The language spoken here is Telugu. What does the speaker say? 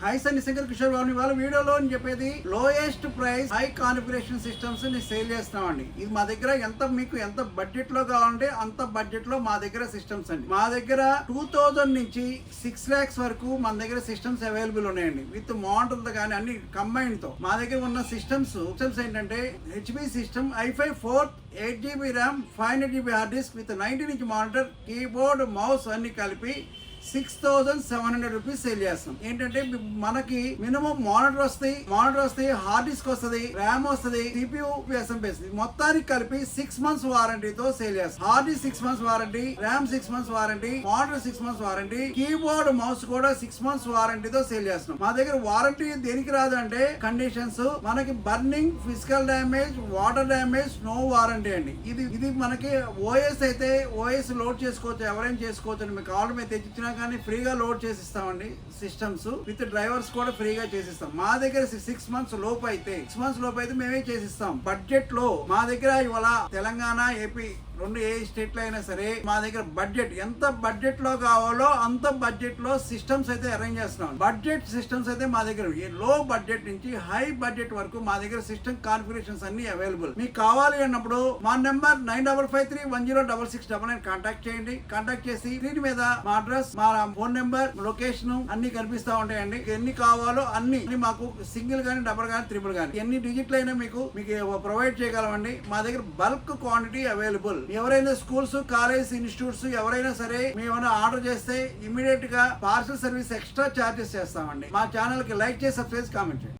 హై సన్ శంకర్ కిషోర్ బాబు వాళ్ళ వీడియోలో అని చెప్పేది lowest price high configuration systems ని సేల్ చేస్తున్నామండి. ఇది మా దగ్గర మీకు ఎంత బడ్జెట్ లో కావాలంటే అంత బడ్జెట్ లో మా దగ్గర సిస్టమ్స్ అండి. మా దగ్గర 2000 నుంచి 6 lakhs వరకు మన దగ్గర సిస్టమ్స్ అవైలబుల్ ఉన్నాయండి. విత్ మోడల్ తో కానీ అన్ని కంబైన్ తో మా దగ్గర ఉన్న సిస్టమ్స్ ఏంటంటే HP system i5 4th 8GB RAM 500GB hard disk with 19 inch monitor, keyboard, mouse అన్ని కలిపి 6700 రూపీస్ సేల్ చేస్తాం. ఏంటంటే మనకి మినిమం మానిటర్ వస్తాయి, హార్డ్ డిస్క్ వస్తుంది, ర్యామ్ వస్తుంది, CPU వస్తుంది. మొత్తానికి కలిపి 6 months వారంటీతో సేల్ చేస్తాం. Hard disk 6 months warranty, RAM 6 months warranty, monitor 6 months warranty, keyboard, mouse కూడా 6 months వారంటీతో సేల్ చేస్తున్నాం. మా దగ్గర వారంటీ దేనికి రాదు అంటే కండిషన్స్ మనకి burning, physical damage, water damage, no warranty అండి. ఇది మనకి OS అయితే OS లోడ్ చేసుకోవచ్చు, ఎవరైనా చేసుకోవచ్చు అండి. మీకు కావాలి మేము తెచ్చిచ్చినా కానీ ఫ్రీగా లోడ్ చేసిస్తామండి. సిస్టమ్స్ విత్ డ్రైవర్స్ కూడా ఫ్రీగా చేసిస్తాం. మా దగ్గర 6 months లోపు అయితే మేమే చేసిస్తాం. బడ్జెట్ లో మా దగ్గర ఇవాళ తెలంగాణ, ఏపీ రెండు ఏ స్టేట్లో అయినా సరే మా దగ్గర బడ్జెట్ ఎంత బడ్జెట్ లో కావాలో అంత బడ్జెట్ లో సిస్టమ్స్ అయితే అరేంజ్ చేస్తున్నాం. బడ్జెట్ సిస్టమ్స్ అయితే మా దగ్గర లో బడ్జెట్ నుంచి హై బడ్జెట్ వరకు మా దగ్గర సిస్టమ్ కాన్ఫిగరేషన్స్ అన్ని అవైలబుల్. మీకు కావాలి అన్నప్పుడు మా నెంబర్ 9553106699 కాంటాక్ట్ చేయండి. కాంటాక్ట్ చేసి దీని మీద మా అడ్రస్, మా ఫోన్ నెంబర్, లొకేషన్ అన్ని కనిపిస్తా ఉంటాయండి. ఎన్ని కావాలో అన్ని మాకు సింగిల్ గానీ, డబుల్ గానీ, ట్రిపుల్ గానీ ఎన్ని డిజిట్లు అయినా మీకు ప్రొవైడ్ చేయగలమండి. మా దగ్గర బల్క్ క్వాంటిటీ అవైలబుల్. ఎవరైనా స్కూల్స్, కాలేజ్, ఇన్స్టిట్యూట్స్ ఎవరైనా సరే మేమైనా ఆర్డర్ చేస్తే ఇమీడియట్ గా పార్సల్ సర్వీస్ ఎక్స్ట్రా చార్జెస్ చేస్తామండి. మా ఛానల్ కి లైక్ చేసి, సబ్స్క్రైబ్, కామెంట్ చేయండి.